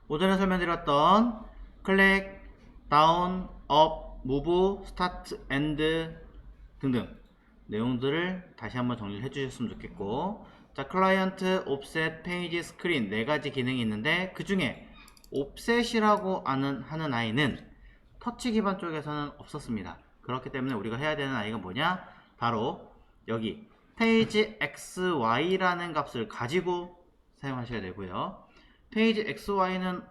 오전에 설명드렸던 클릭, 다운, 업, 무브, 스타트, 엔드 등등 내용들을 다시 한번 정리를 해주셨으면 좋겠고, 자, 클라이언트, 옵셋, 페이지, 스크린 네 가지 기능이 있는데 그 중에 옵셋이라고 하는 아이는 터치 기반 쪽에서는 없었습니다. 그렇기 때문에 우리가 해야 되는 아이가 뭐냐? 바로 여기 페이지 XY라는 값을 가지고 사용하셔야 되고요. 페이지 XY는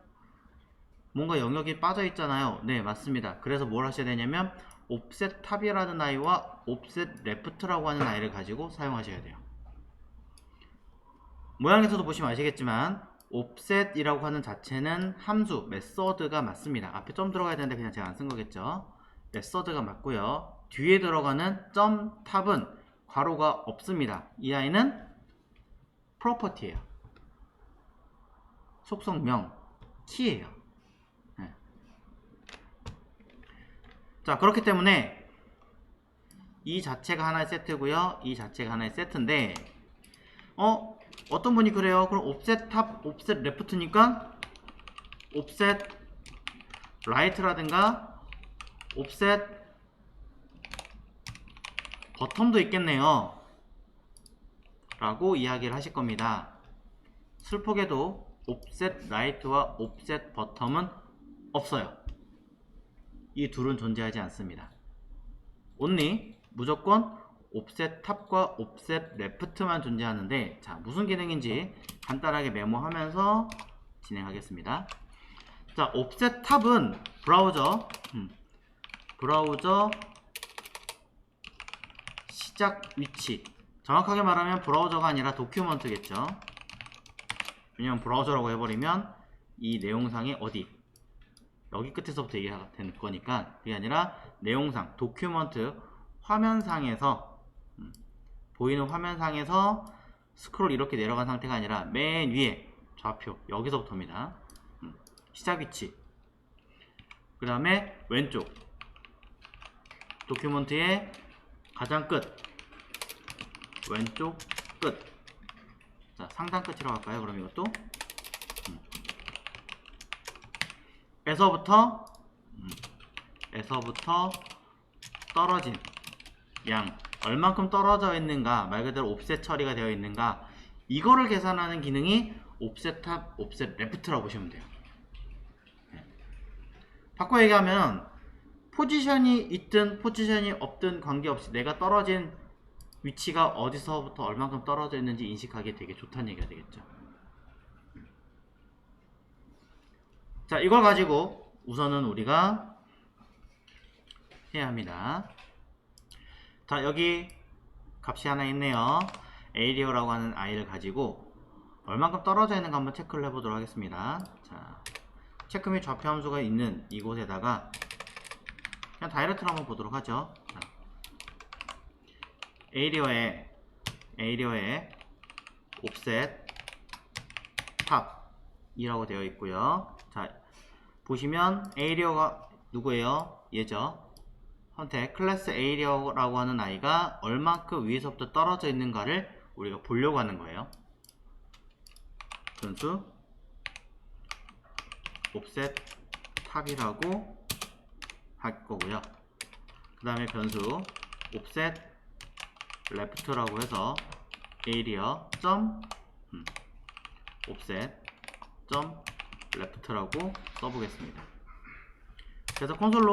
뭔가 영역이 빠져 있잖아요. 네, 맞습니다. 그래서 뭘 하셔야 되냐면 옵셋 탑이라는 아이와 옵셋 레프트라고 하는 아이를 가지고 사용하셔야 돼요. 모양에서도 보시면 아시겠지만 옵셋이라고 하는 자체는 함수, 메서드가 맞습니다. 앞에 점 들어가야 되는데 그냥 제가 안 쓴 거겠죠. 메서드가 맞고요. 뒤에 들어가는 점 탑은 괄호가 없습니다. 이 아이는 프로퍼티예요. 속성명, 키예요. 네. 자, 그렇기 때문에 이 자체가 하나의 세트고요. 이 자체가 하나의 세트인데 어떤 분이 그래요. 그럼 옵셋 탑, 옵셋 레프트니까 옵셋 라이트라든가 옵셋 버텀도 있겠네요 라고 이야기를 하실 겁니다. 슬프게도 옵셋 라이트와 옵셋 버텀은 없어요. 이 둘은 존재하지 않습니다. only 무조건 옵셋 탑과 옵셋 레프트만 존재하는데, 자, 무슨 기능인지 간단하게 메모하면서 진행하겠습니다. 자, 옵셋 탑은 브라우저 시작 위치, 정확하게 말하면 브라우저가 아니라 도큐먼트겠죠. 왜냐면 브라우저라고 해버리면 이 내용상이 어디, 여기 끝에서부터 얘기가 될 거니까 그게 아니라 내용상, 도큐먼트 화면상에서 보이는 화면상에서 스크롤 이렇게 내려간 상태가 아니라 맨 위에 좌표 여기서부터입니다. 시작 위치, 그 다음에 왼쪽 도큐먼트의 가장 끝, 왼쪽 끝. 자, 상단 끝이라고 할까요? 그럼 이것도 에서부터 떨어진 양, 얼만큼 떨어져 있는가, 말 그대로 옵셋 처리가 되어 있는가, 이거를 계산하는 기능이 옵셋 탑, 옵셋 레프트라고 보시면 돼요. 바꿔 얘기하면 포지션이 있든 포지션이 없든 관계없이 내가 떨어진 위치가 어디서부터 얼만큼 떨어져 있는지 인식하기 되게 좋다는 얘기가 되겠죠. 자, 이걸 가지고 우선은 우리가 해야 합니다. 자, 여기 값이 하나 있네요. 에이리어라고 하는 아이를 가지고 얼만큼 떨어져 있는가 한번 체크를 해보도록 하겠습니다. 자, 체크 및 좌표 함수가 있는 이곳에다가 그냥 다이렉트로 한번 보도록 하죠. 자, 에이리어에 옵셋 탑이라고 되어 있고요. 자, 보시면 에이리어가 누구예요? 얘죠. 선택 클래스 에이리어라고 하는 아이가 얼만큼 위에서부터 떨어져 있는가를 우리가 보려고 하는 거예요. 변수 옵셋 탑이라고 할 거고요. 그 다음에 변수 옵셋 레프트라고 해서 에이리어 점 옵셋 점 레프트라고 써보겠습니다. 그래서 콘솔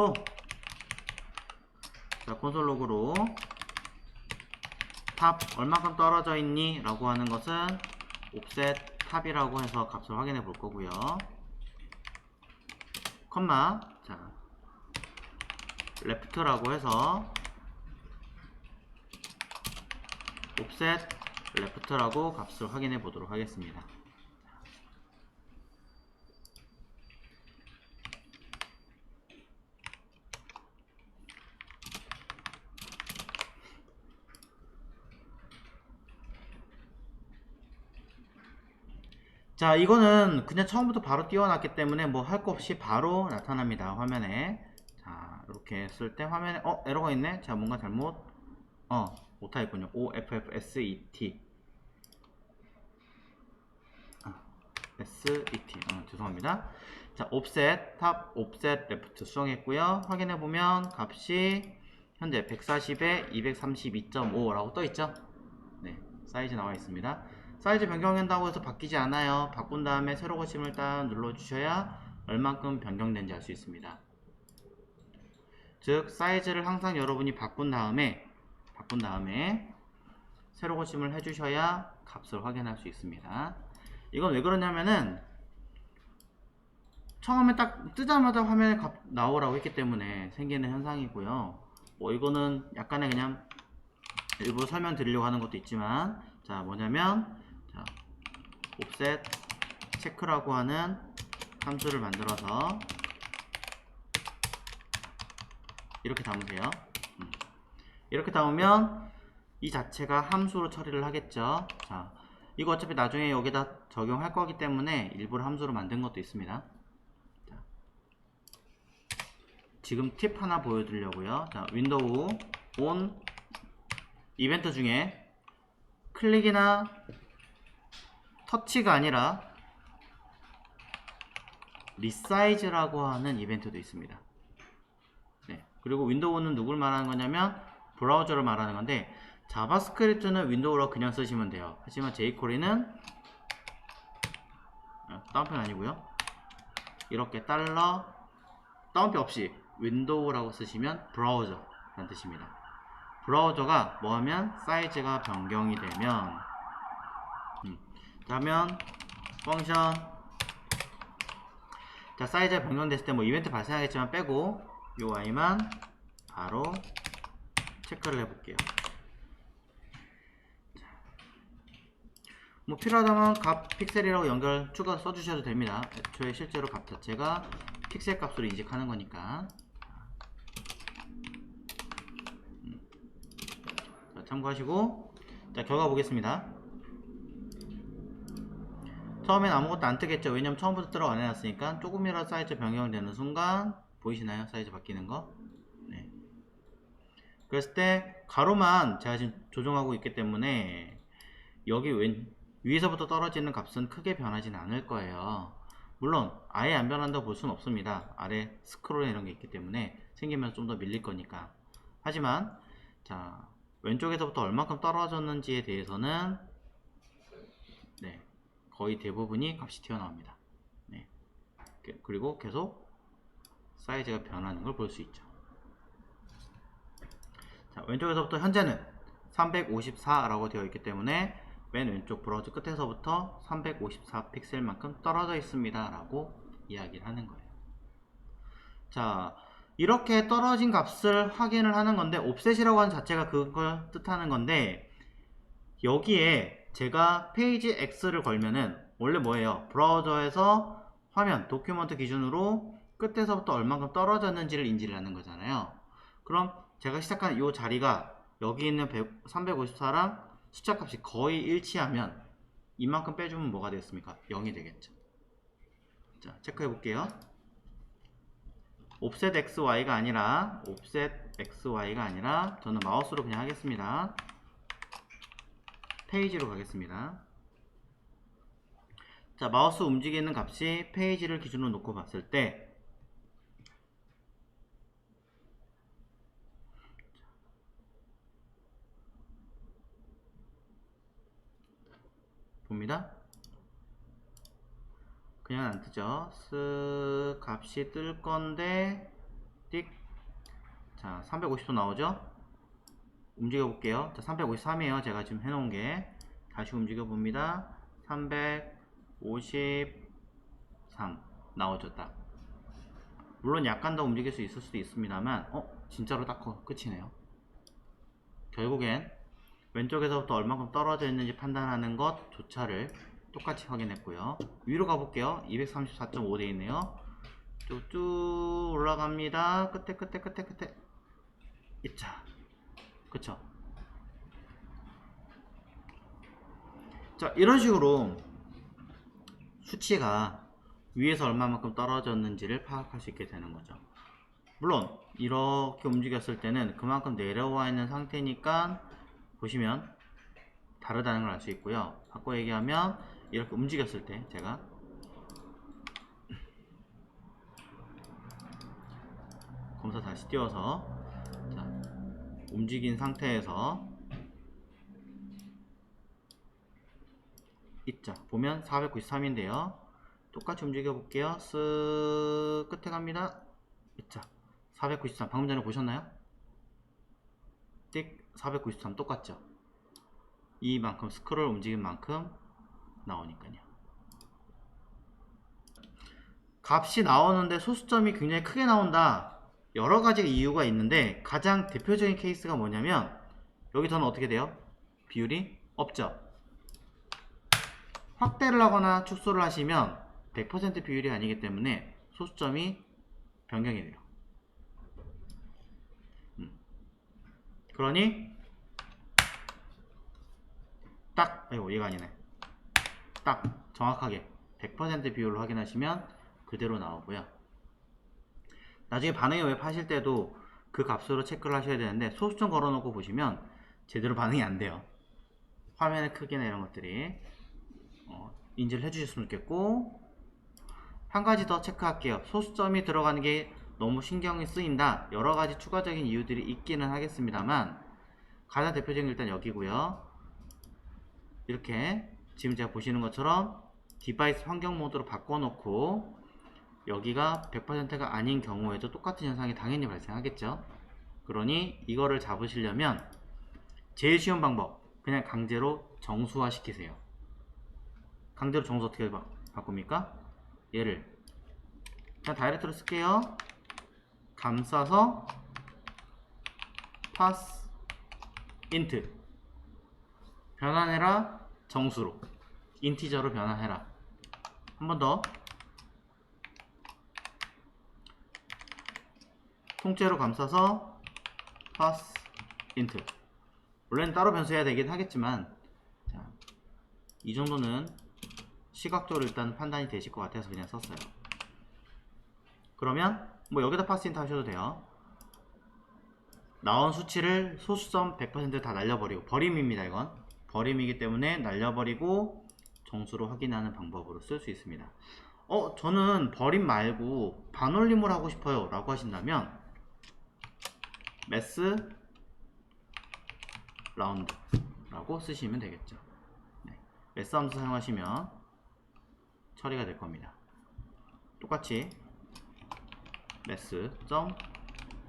로그로 탑 얼마큼 떨어져 있니? 라고 하는 것은 옵셋 탑이라고 해서 값을 확인해 볼 거고요. 컴마, 자, 레프트라고 해서 옵셋 레프트라고 값을 확인해 보도록 하겠습니다. 자, 이거는 그냥 처음부터 바로 띄워놨기 때문에 뭐 할 거 없이 바로 나타납니다. 화면에. 자, 이렇게 했을 때 화면에 에러가 있네. 자, 뭔가 잘못 오타있군요. OFFSET SET. 죄송합니다. 자, 옵셋 탑, 옵셋 레프트 수정했고요. 확인해보면 값이 현재 140에 232.5라고 떠있죠. 네, 사이즈 나와 있습니다. 사이즈 변경한다고 해서 바뀌지 않아요. 바꾼 다음에 새로 고침을 딱 눌러주셔야 얼만큼 변경된지 알 수 있습니다. 즉 사이즈를 항상 여러분이 바꾼 다음에 새로 고침을 해주셔야 값을 확인할 수 있습니다. 이건 왜 그러냐면은 처음에 딱 뜨자마자 화면에 값 나오라고 했기 때문에 생기는 현상이고요. 뭐 이거는 약간의 그냥 일부러 설명드리려고 하는 것도 있지만, 자 뭐냐면, 자 옵셋 체크라고 하는 함수를 만들어서 이렇게 담으세요. 이렇게 담으면 이 자체가 함수로 처리를 하겠죠. 자, 이거 어차피 나중에 여기다 적용할 거기 때문에 일부러 함수로 만든 것도 있습니다. 자, 지금 팁 하나 보여드리려고요. 자, 윈도우 온 이벤트 중에 클릭이나 터치가 아니라 리사이즈라고 하는 이벤트도 있습니다. 네, 그리고 윈도우는 누굴 말하는 거냐면 브라우저를 말하는 건데, 자바스크립트는 윈도우로 그냥 쓰시면 돼요. 하지만 jQuery는 다운표 아니고요, 이렇게 달러 다운표 없이 윈도우라고 쓰시면 브라우저라는 뜻입니다. 브라우저가 뭐하면 사이즈가 변경이 되면 그러면 펑션, 자 사이즈가 변경됐을 때 뭐 이벤트 발생하겠지만 빼고 요 i만 바로 체크를 해볼게요. 뭐 필요하다면 값 픽셀이라고 연결 추가 써주셔도 됩니다. 애초에 실제로 값 자체가 픽셀 값으로 인식하는 거니까. 자, 참고하시고, 자 결과 보겠습니다. 처음엔 아무것도 안 뜨겠죠. 왜냐면 처음부터 들어 안 해놨으니까. 조금이라도 사이즈 변경되는 순간 보이시나요? 사이즈 바뀌는 거. 네. 그랬을 때 가로만 제가 지금 조정하고 있기 때문에 여기 위에서부터 떨어지는 값은 크게 변하지는 않을 거예요. 물론 아예 안 변한다고 볼 수는 없습니다. 아래 스크롤 이런 게 있기 때문에 생기면 좀 더 밀릴 거니까. 하지만 자 왼쪽에서부터 얼만큼 떨어졌는지에 대해서는 네, 거의 대부분이 값이 튀어나옵니다. 네. 그리고 계속 사이즈가 변하는 걸 볼 수 있죠. 자, 왼쪽에서부터 현재는 354라고 되어 있기 때문에 맨 왼쪽 브라우저 끝에서부터 354 픽셀만큼 떨어져 있습니다 라고 이야기를 하는 거예요. 자, 이렇게 떨어진 값을 확인을 하는 건데, 옵셋이라고 하는 자체가 그걸 뜻하는 건데, 여기에 제가 페이지 X를 걸면은 원래 뭐예요? 브라우저에서 화면 도큐먼트 기준으로 끝에서부터 얼만큼 떨어졌는지를 인지를 하는 거잖아요. 그럼 제가 시작한 이 자리가 여기 있는 354랑 숫자 값이 거의 일치하면 이만큼 빼주면 뭐가 되겠습니까? 0이 되겠죠. 자, 체크해 볼게요. 옵셋 XY가 아니라 저는 마우스로 그냥 하겠습니다. 페이지로 가겠습니다. 자, 마우스 움직이는 값이 페이지를 기준으로 놓고 봤을 때 봅니다. 그냥 안 뜨죠. 값이 뜰 건데 띡. 자, 350도 나오죠. 움직여 볼게요. 자, 353이에요. 제가 지금 해놓은 게. 다시 움직여 봅니다. 353 나오죠. 딱. 물론 약간 더 움직일 수 있을 수도 있습니다만, 진짜로 딱 끝이네요. 결국엔 왼쪽에서부터 얼만큼 떨어져 있는지 판단하는 것조차를 똑같이 확인했고요. 위로 가볼게요. 234.5 돼 있네요. 쭉 올라갑니다. 끝에 있자. 그쵸? 자, 이런 식으로 수치가 위에서 얼마만큼 떨어졌는지를 파악할 수 있게 되는 거죠. 물론 이렇게 움직였을 때는 그만큼 내려와 있는 상태니까 보시면 다르다는 걸 알 수 있고요. 바꿔 얘기하면 이렇게 움직였을 때 제가 검사 다시 띄워서 자, 움직인 상태에서 있자 보면 493인데요. 똑같이 움직여 볼게요. 쓱 끝에 갑니다. 있자 493 방금 전에 보셨나요? 띡 493 똑같죠? 이만큼 스크롤 움직인 만큼 나오니까요. 값이 나오는데 소수점이 굉장히 크게 나온다. 여러 가지 이유가 있는데 가장 대표적인 케이스가 뭐냐면 여기서는 어떻게 돼요? 비율이 없죠. 확대를 하거나 축소를 하시면 100% 비율이 아니기 때문에 소수점이 변경이 돼요. 그러니 딱, 아이고 얘가 아니네. 딱 정확하게 100% 비율로 확인하시면 그대로 나오고요. 나중에 반응의 웹 하실 때도 그 값으로 체크를 하셔야 되는데 소수점 걸어놓고 보시면 제대로 반응이 안 돼요. 화면의 크기나 이런 것들이 인지를 해주셨으면 좋겠고, 한 가지 더 체크할게요. 소수점이 들어가는 게 너무 신경이 쓰인다. 여러 가지 추가적인 이유들이 있기는 하겠습니다만 가장 대표적인 게 일단 여기고요. 이렇게 지금 제가 보시는 것처럼 디바이스 환경 모드로 바꿔놓고 여기가 100%가 아닌 경우에도 똑같은 현상이 당연히 발생하겠죠. 그러니 이거를 잡으시려면 제일 쉬운 방법, 그냥 강제로 정수화 시키세요. 강제로 정수 어떻게 바꿉니까? 얘를 그냥 다이렉트로 쓸게요. 감싸서 pass int 변환해라 정수로, 인티저로 변환해라. 한 번 더 통째로 감싸서 pass int. 원래는 따로 변수해야 되긴 하겠지만 자, 이 정도는 시각적으로 일단 판단이 되실 것 같아서 그냥 썼어요. 그러면 뭐 여기다 pass int 하셔도 돼요. 나온 수치를 소수점 100% 다 날려버리고, 버림입니다. 이건 버림이기 때문에 날려버리고 정수로 확인하는 방법으로 쓸 수 있습니다. 저는 버림 말고 반올림을 하고 싶어요 라고 하신다면 매스 라운드 라고 쓰시면 되겠죠. 네. 매스 함수 사용하시면 처리가 될 겁니다. 똑같이 매스 점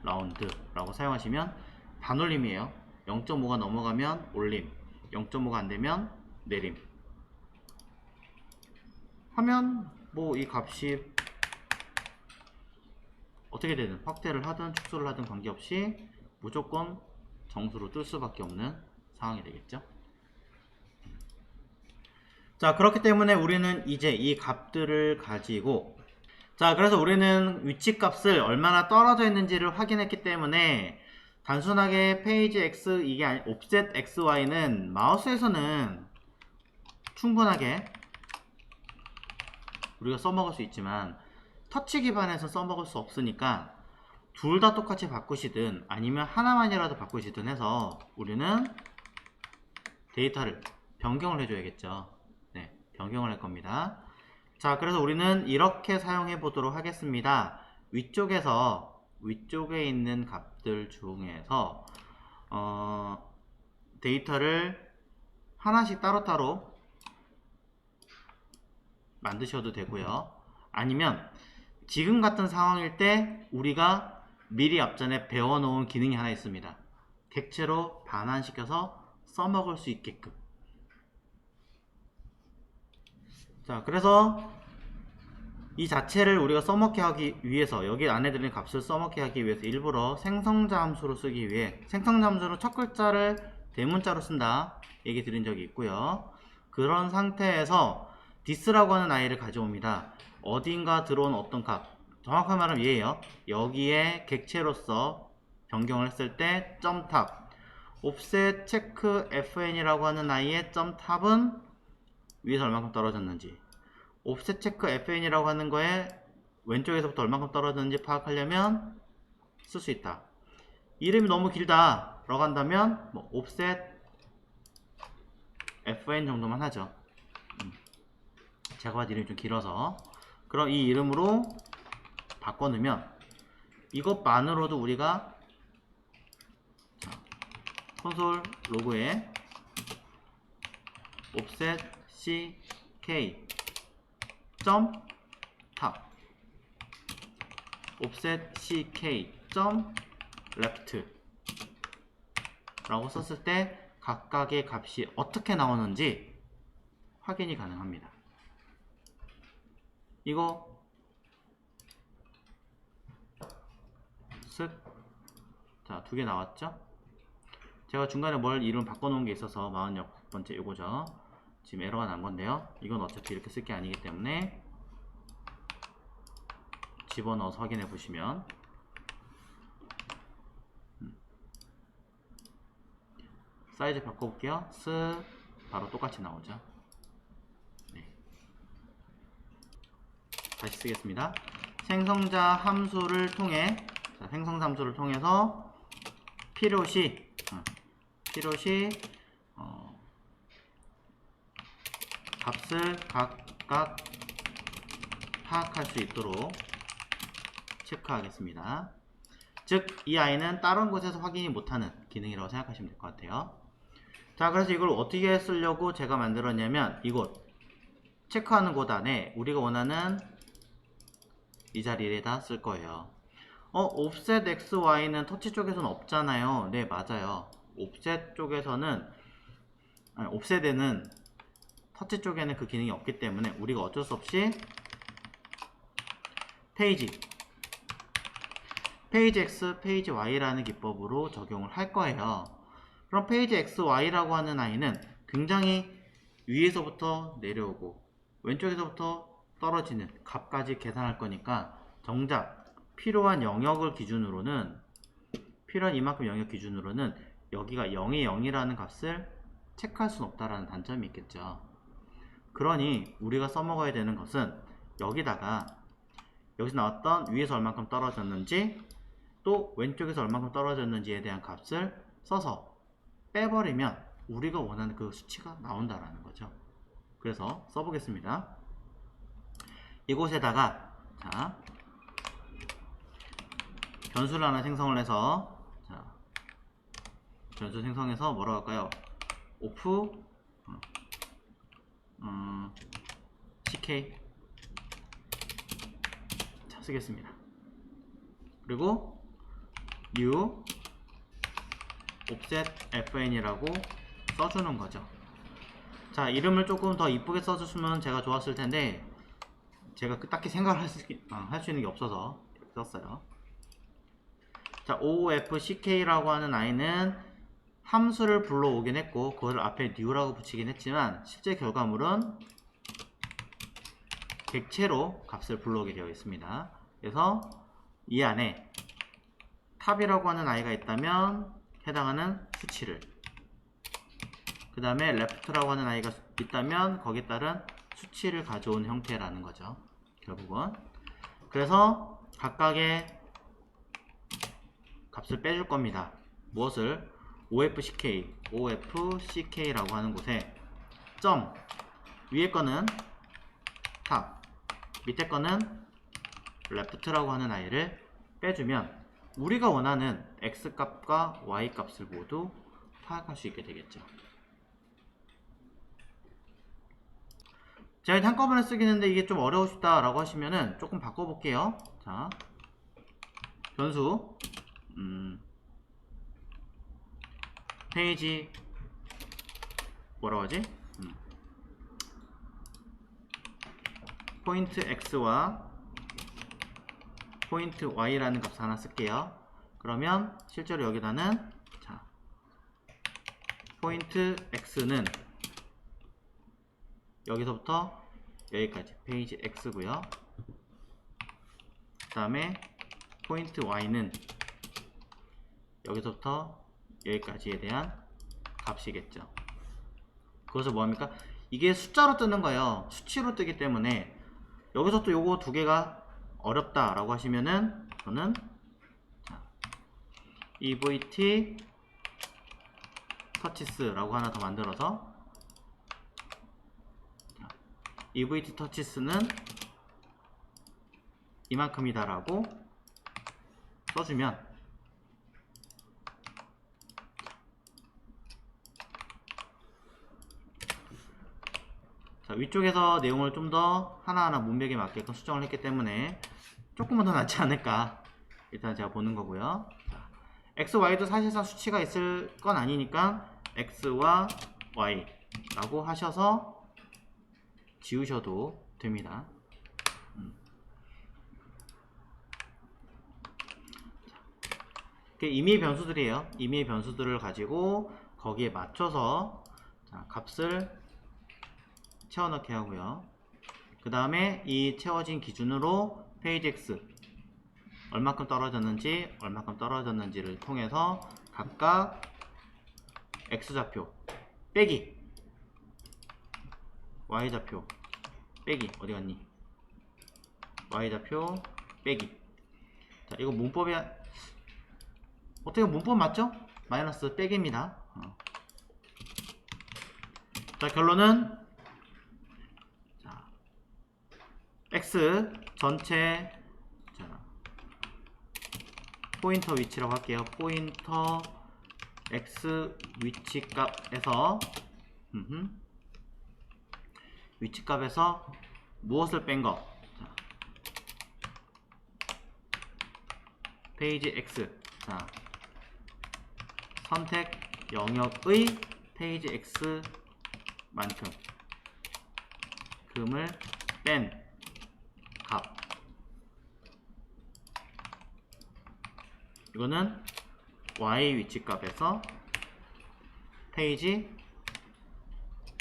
라운드 라고 사용하시면 반올림이에요. 0.5가 넘어가면 올림, 0.5가 안되면 내림 하면 뭐 이 값이 어떻게 되든 확대를 하든 축소를 하든 관계없이 무조건 정수로 뜰 수밖에 없는 상황이 되겠죠. 자, 그렇기 때문에 우리는 이제 이 값들을 가지고, 자, 그래서 우리는 위치 값을 얼마나 떨어져 있는지를 확인했기 때문에 단순하게 페이지 X, 이게 아니, 옵셋 XY는 마우스에서는 충분하게 우리가 써먹을 수 있지만 터치 기반에서 써먹을 수 없으니까 둘 다 똑같이 바꾸시든 아니면 하나만이라도 바꾸시든 해서 우리는 데이터를 변경을 해줘야겠죠. 네, 변경을 할 겁니다. 자, 그래서 우리는 이렇게 사용해 보도록 하겠습니다. 위쪽에 있는 값들 중에서 데이터를 하나씩 따로따로 만드셔도 되고요. 아니면 지금 같은 상황일 때 우리가 미리 앞전에 배워놓은 기능이 하나 있습니다. 객체로 반환시켜서 써먹을 수 있게끔. 자, 그래서 이 자체를 우리가 써먹게 하기 위해서, 여기 안에 들어있는 값을 써먹게 하기 위해서 일부러 생성자 함수로 쓰기 위해, 생성자 함수로 첫 글자를 대문자로 쓴다 얘기 드린 적이 있고요. 그런 상태에서 this라고 하는 아이를 가져옵니다. 어딘가 들어온 어떤 값, 정확하게 말하면 얘예요. 여기에 객체로서 변경을 했을 때 점탑, offset check fn이라고 하는 아이의 점탑은 위에서 얼만큼 떨어졌는지, offset check fn이라고 하는 거에 왼쪽에서부터 얼만큼 떨어졌는지 파악하려면 쓸 수 있다. 이름이 너무 길다 라고 한다면 뭐 offset fn 정도만 하죠. 제가 봐도 이름이 좀 길어서, 그럼 이 이름으로 바꿔놓으면 이것만으로도 우리가 자, 콘솔 로그에 offset ck 점 탑 offset ck 점 left 라고 썼을 때 각각의 값이 어떻게 나오는지 확인이 가능합니다. 이거 쓱 자, 2개 나왔죠? 제가 중간에 뭘 이름 바꿔놓은 게 있어서 46번째 요거죠. 지금 에러가 난 건데요. 이건 어차피 이렇게 쓸 게 아니기 때문에 집어넣어서 확인해 보시면 사이즈 바꿔볼게요. 쓱 바로 똑같이 나오죠. 네. 다시 쓰겠습니다. 생성자 함수를 통해 자, 생성자 함수를 통해서 필요시 값을 각각 파악할 수 있도록 체크하겠습니다. 즉, 이 아이는 다른 곳에서 확인이 못하는 기능이라고 생각하시면 될 것 같아요. 자, 그래서 이걸 어떻게 쓰려고 제가 만들었냐면 이곳 체크하는 곳 안에 우리가 원하는 이 자리에다 쓸 거예요. offset xy는 터치 쪽에서는 없잖아요. 네, 맞아요. offset 쪽에서는 offset에는 터치 쪽에는 그 기능이 없기 때문에 우리가 어쩔 수 없이 페이지 x, 페이지 y라는 기법으로 적용을 할 거예요. 그럼 페이지 x, y라고 하는 아이는 굉장히 위에서부터 내려오고 왼쪽에서부터 떨어지는 값까지 계산할 거니까 정작 필요한 영역을 기준으로는 필요한 이만큼 영역 기준으로는 여기가 0의 0이라는 값을 체크할 수는 없다라는 단점이 있겠죠. 그러니 우리가 써먹어야 되는 것은 여기다가 여기서 나왔던 위에서 얼만큼 떨어졌는지 또 왼쪽에서 얼만큼 떨어졌는지에 대한 값을 써서 빼버리면 우리가 원하는 그 수치가 나온다라는 거죠. 그래서 써보겠습니다. 이곳에다가 자, 변수를 하나 생성을 해서 자, 변수 생성해서 뭐라고 할까요? off ck 자, 쓰겠습니다. 그리고 new offset fn이라고 써주는 거죠. 자, 이름을 조금 더 이쁘게 써줬으면 제가 좋았을 텐데 제가 딱히 생각을 할 수 있는 게 없어서 이렇게 썼어요. 자, offck라고 하는 아이는 함수를 불러오긴 했고 그걸 앞에 new라고 붙이긴 했지만 실제 결과물은 객체로 값을 불러오게 되어 있습니다. 그래서 이 안에 탑이라고 하는 아이가 있다면 해당하는 수치를, 그 다음에 left라고 하는 아이가 있다면 거기에 따른 수치를 가져온 형태라는 거죠. 결국은. 그래서 각각의 값을 빼줄 겁니다. 무엇을? OFCK라고 하는 곳에 점, 위에 거는 탑, 밑에 거는 left라고 하는 아이를 빼주면 우리가 원하는 x값과 y값을 모두 파악할 수 있게 되겠죠. 제가 한꺼번에 쓰기는데 이게 좀 어려우시다 라고 하시면은 조금 바꿔볼게요. 자, 변수 페이지 뭐라고 하지? 포인트 x와 포인트 y라는 값을 하나 쓸게요. 그러면 실제로 여기다는 자, 포인트 x는 여기서부터 여기까지 페이지 x고요. 그 다음에 포인트 y는 여기서부터 여기까지에 대한 값이겠죠. 그것을 뭐합니까? 이게 숫자로 뜨는 거예요. 수치로 뜨기 때문에 여기서 또 요거 두 개가 어렵다 라고 하시면은 저는 EVT 터치스 라고 하나 더 만들어서 EVT 터치스는 이만큼이다 라고 써주면 자, 위쪽에서 내용을 좀 더 하나하나 문맥에 맞게끔 수정을 했기 때문에 조금은 더 낫지 않을까 일단 제가 보는 거고요. 자, x, y도 사실상 수치가 있을 건 아니니까 x와 y 라고 하셔서 지우셔도 됩니다. 임의의 변수들이에요. 임의의 변수들을 가지고 거기에 맞춰서 자, 값을 채워넣게 하고요. 그 다음에 이 채워진 기준으로 페이지 X 얼마큼 떨어졌는지를 통해서 각각 X좌표 빼기 Y좌표 빼기 어디갔니? Y좌표 빼기. 자, 이거 문법이 어떻게 문법 맞죠? 마이너스 빼기입니다. 자, 결론은 자, X 전체 자, 포인터 위치라고 할게요. 포인터 X 위치값에서 위치값에서 무엇을 뺀 거? 자, 페이지 X 자, 선택 영역의 페이지 X만큼 금을 뺀 값. 이거는 Y 위치값에서 페이지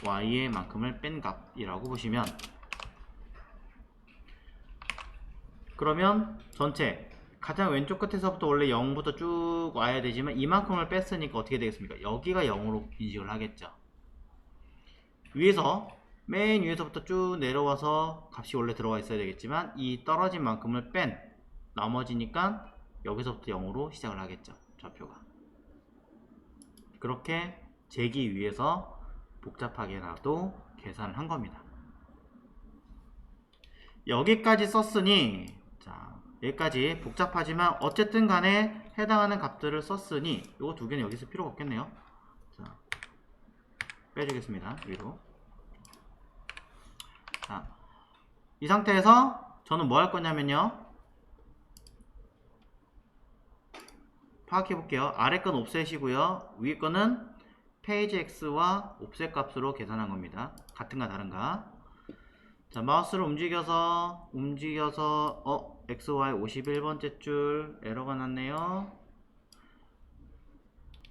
Y의 만큼을 뺀 값이라고 보시면, 그러면 전체 가장 왼쪽 끝에서부터 원래 0부터 쭉 와야 되지만 이만큼을 뺐으니까 어떻게 되겠습니까? 여기가 0으로 인식을 하겠죠. 위에서 맨 위에서부터 쭉 내려와서 값이 원래 들어가 있어야 되겠지만 이 떨어진 만큼을 뺀 나머지니까 여기서부터 0으로 시작을 하겠죠. 좌표가. 그렇게 재기 위해서 복잡하게라도 계산을 한 겁니다. 여기까지 썼으니 자, 여기까지 복잡하지만 어쨌든 간에 해당하는 값들을 썼으니 요거 두 개는 여기 있을 필요가 없겠네요. 자, 빼주겠습니다. 위로. 자, 이 상태에서 저는 뭐 할 거냐면요, 파악해 볼게요. 아래 건 옵셋이고요, 위에 거는 페이지 X와 옵셋 값으로 계산한 겁니다. 같은가 다른가. 자, 마우스를 움직여서 XY 51번째 줄 에러가 났네요.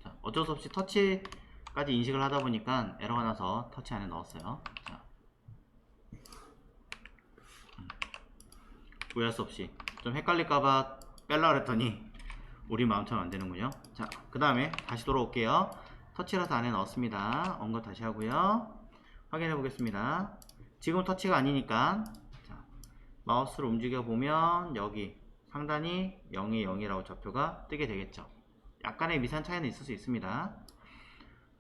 자, 어쩔 수 없이 터치까지 인식을 하다 보니까 에러가 나서 터치 안에 넣었어요. 자, 오해할 수 없이 좀 헷갈릴까봐 뺄라 그랬더니 우리 마음처럼 안 되는군요. 자, 그 다음에 다시 돌아올게요. 터치라서 안에 넣었습니다. 언급 다시 하고요. 확인해 보겠습니다. 지금 터치가 아니니까 자, 마우스를 움직여 보면 여기 상단이 0이 0이라고 좌표가 뜨게 되겠죠. 약간의 미세한 차이는 있을 수 있습니다.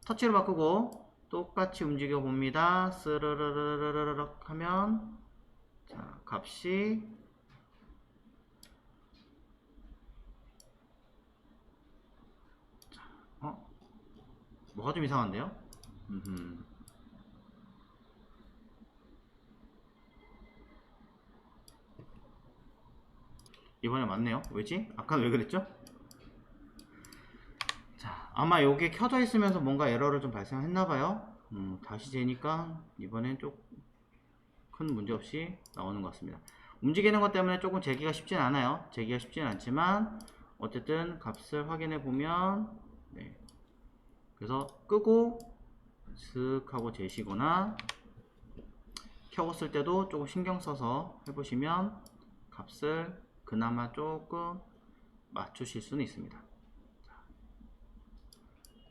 터치를 바꾸고 똑같이 움직여 봅니다. 스르르르르르륵 하면 자, 값이 뭐가 좀 이상한데요? 이번에 맞네요. 왜지? 아까는 왜 그랬죠? 자, 아마 요게 켜져 있으면서 뭔가 에러를 좀 발생했나봐요. 다시 재니까 이번엔 좀 큰 문제 없이 나오는 것 같습니다. 움직이는 것 때문에 조금 재기가 쉽진 않아요. 재기가 쉽진 않지만 어쨌든 값을 확인해 보면 네. 그래서 끄고 슥 하고 재시거나 켜봤을 때도 조금 신경 써서 해보시면 값을 그나마 조금 맞추실 수는 있습니다.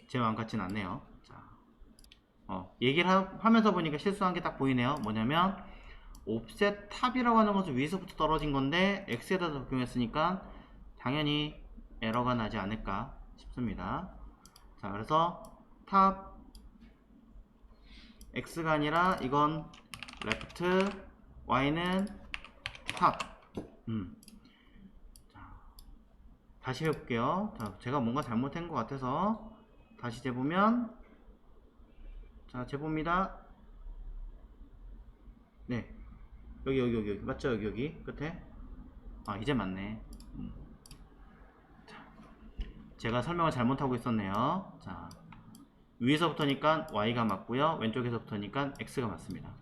제 마음 같진 않네요. 자, 얘기를 하면서 보니까 실수한 게 딱 보이네요. 뭐냐면 옵셋 탑이라고 하는 것은 위에서부터 떨어진 건데 X에다 적용했으니까 당연히 에러가 나지 않을까 싶습니다. 자, 그래서 탑 X가 아니라 이건 레프트, Y는 탑. 자, 다시 해볼게요. 자, 제가 뭔가 잘못한 것 같아서 다시 재보면, 자, 재봅니다. 네, 여기 맞죠? 여기 끝에. 아, 이제 맞네. 자, 제가 설명을 잘못하고 있었네요. 자, 위에서부터니까 Y가 맞고요, 왼쪽에서부터니까 X가 맞습니다.